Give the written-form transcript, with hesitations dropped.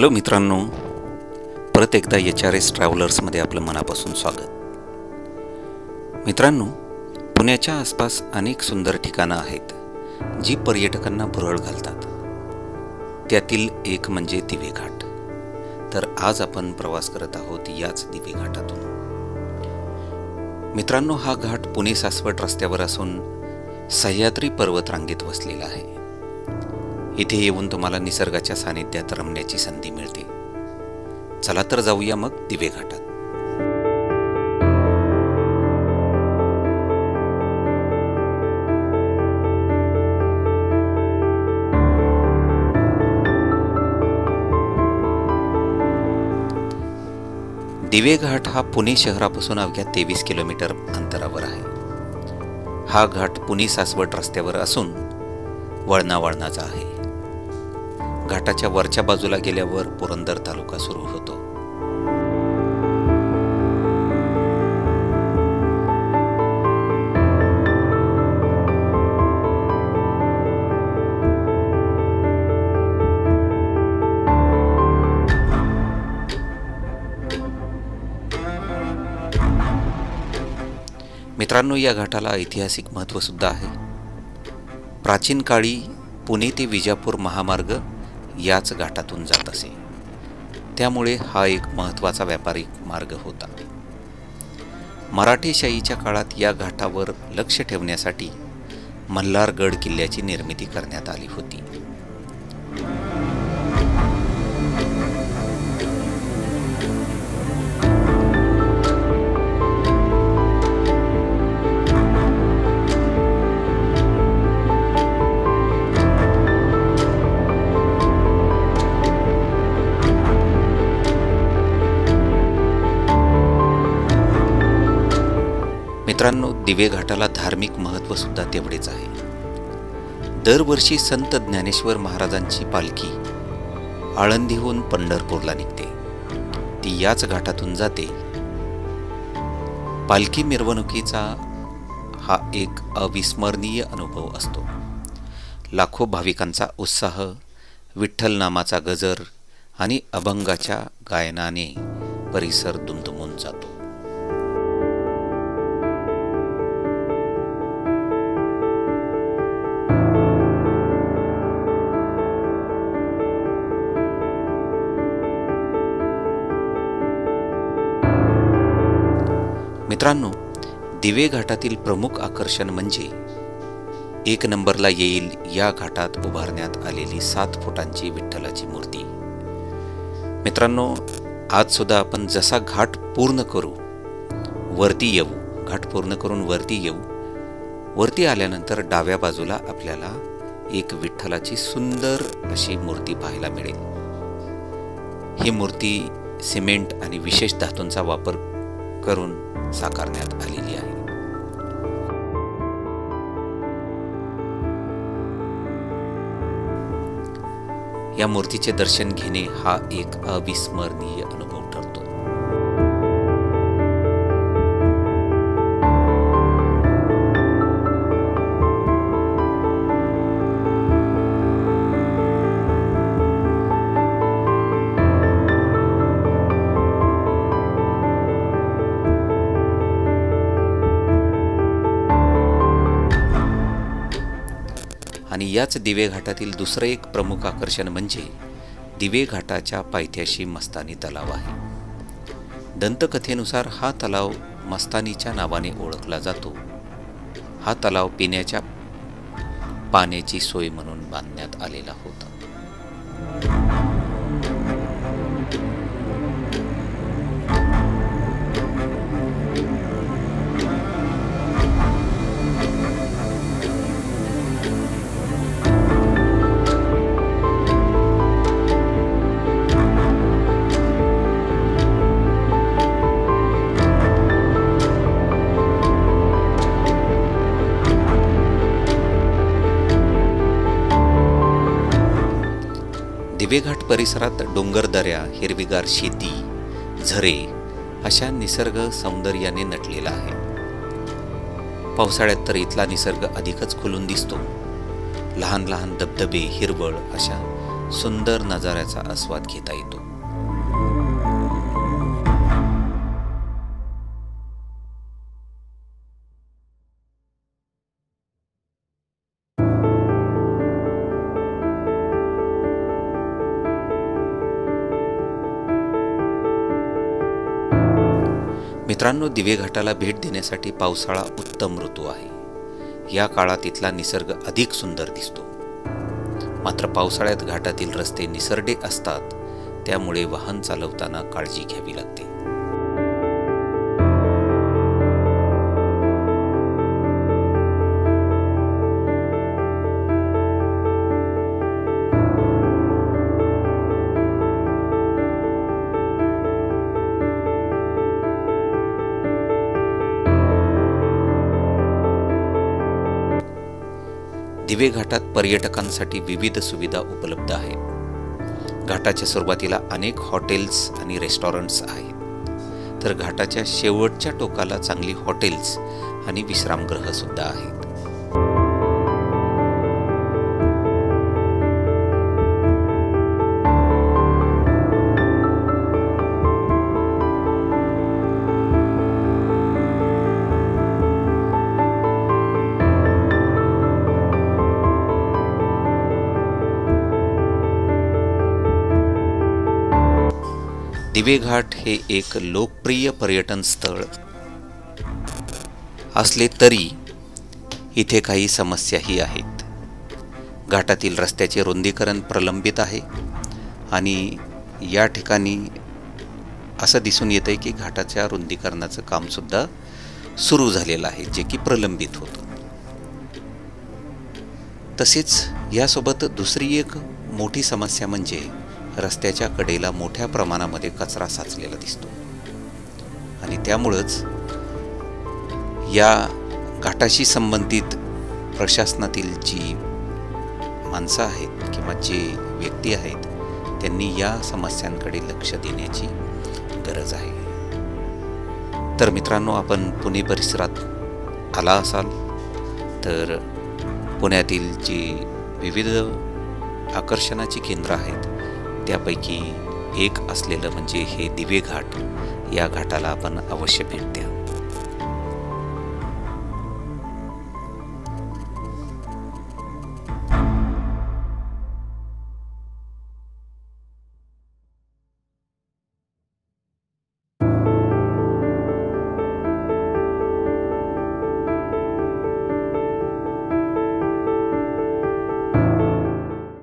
Hello मित्रांनो, परत एकदा HRS ट्रॅव्हलर्समध्ये आपलं मनापासून स्वागत. मित्रांनो, पुण्याच्या आसपास अनेक सुंदर ठिकाणं आहेत जी पर्यटकांना भुरळ घालतात. त्यातील एक म्हणजे दिवे घाट. तर आज आपण प्रवास करत आहोत याच दिवे घाटातून. मित्रांनो, हा घाट पुणे सासवड रस्त्यावर असून सह्याद्री पर्वतरांगेत वसलेला आहे. इथे येऊन तुम्हाला निसर्गाच्या सानिध्यात रमण्याची संधी मिळते. चला तर जाऊया मग दिवे घाटात. दिवे घाट हा पुणे शहरापासून अवघ्या 23 किलोमीटर अंतरावर आहे. हा घाट पुणे सासवड रस्त्यावर असून वळणावळणाचा आहे. घाटाच्या वरच्या बाजूला गेल्यावर पुरंदर तालुका सुरू होतो. मित्रांनो, या घाटाला ऐतिहासिक महत्त्व सुद्धा आहे. प्राचीन काळी पुणे ते विजापूर महामार्ग याच घाटातून जात असे. त्यामुळे हा एक महत्त्वाचा व्यापारी मार्ग होता. मराठेशाहीच्या काळात या घाटावर लक्ष ठेवण्यासाठी मल्हारगड किल्ल्याची निर्मिती करण्यात आली होती. मित्रांनो, दिवे घाटाला धार्मिक महत्त्व सुद्धा तेवढेच आहे. दरवर्षी संत ज्ञानेश्वर महाराजांची पालखी आळंदीहून पंढरपूरला निघते. ती याच घाटातून जाते. पालखी मिरवणुकीचा हा एक अविस्मरणीय अनुभव असतो. लाखो भाविकांचा उत्साह, विठ्ठल नामाचा गजर आणि अभंगाच्या गायनाने परिसर दुमदुमून जातो. मित्रांनो, दिवे घाटातील प्रमुख आकर्षण म्हणजे 1 नंबरला येईल या घाटात उभारण्यात आलेली 7 फुटांची विठ्ठलाची मूर्ती. मित्रांनो, आज सुद्धा आपण जसा घाट पूर्ण करू वरती येऊ, घाट पूर्ण करून वरती येऊ, वरती आल्यानंतर डाव्या बाजूला आपल्याला एक विठ्ठलाची सुंदर अशी मूर्ती पाहायला मिळेल. ही मूर्ती सिमेंट आणि विशेष धातूंचा वापर करून साकारण्यात आलेली आहे. या मूर्तीचे दर्शन घेणे हा एक अविस्मरणीय अनुभव ठरतो. आणि याच दिवे घाटातील दुसरं एक प्रमुख आकर्षण म्हणजे दिवे घाटाच्या पायथ्याशी मस्तानी तलाव आहे. दंतकथेनुसार हा तलाव मस्तानीच्या नावाने ओळखला जातो. हा तलाव पिण्याच्या पाण्याची सोय म्हणून बांधण्यात आलेला होता. दिवेघाट परिसरात डोंगरदऱ्या, हिरवीगार शेती, झरे अशा निसर्ग सौंदर्याने नटलेला आहे. पावसाळ्यात तर इथला निसर्ग अधिकच खुलून दिसतो. लहान लहान धबधबे, हिरवळ अशा सुंदर नजाऱ्याचा आस्वाद घेता येतो. मित्रांनो, दिवे घाटाला भेट देण्यासाठी पावसाळा उत्तम ऋतू आहे. या काळात इथला निसर्ग अधिक सुंदर दिसतो. मात्र पावसाळ्यात घाटातील रस्ते निसरडे असतात, त्यामुळे वाहन चालवताना काळजी घ्यावी लागते. दिवे घाटात पर्यटकांसाठी विविध सुविधा उपलब्ध आहेत. घाटाच्या सुरुवातीला अनेक हॉटेल्स आणि रेस्टॉरंट्स आहेत, तर घाटाच्या शेवटच्या टोकाला चांगली हॉटेल्स आणि विश्रामगृह सुद्धा आहेत. दिवे घाट हे एक लोकप्रिय पर्यटन स्थळ असले तरी इथे काही समस्याही आहेत. घाटातील रस्त्याचे रुंदीकरण प्रलंबित आहे आणि या ठिकाणी असं दिसून येतंय की घाटाच्या रुंदीकरणाचं काम सुद्धा सुरू झालेलं आहे, जे की प्रलंबित होतं. तसेच यासोबत दुसरी एक मोठी समस्या म्हणजे रस्त्याच्या कडेला मोठ्या प्रमाणामध्ये कचरा साचलेला दिसतो आणि त्यामुळंच या घाटाशी संबंधित प्रशासनातील जी माणसं आहेत किंवा जे व्यक्ती आहेत, त्यांनी या समस्यांकडे लक्ष देण्याची गरज आहे. तर मित्रांनो, आपण पुणे परिसरात आला असाल तर पुण्यातील जी विविध आकर्षणाची केंद्र आहेत त्यापैकी एक असलेलं म्हणजे हे दिवे घाट. या घाटाला आपण अवश्य भेट द्या.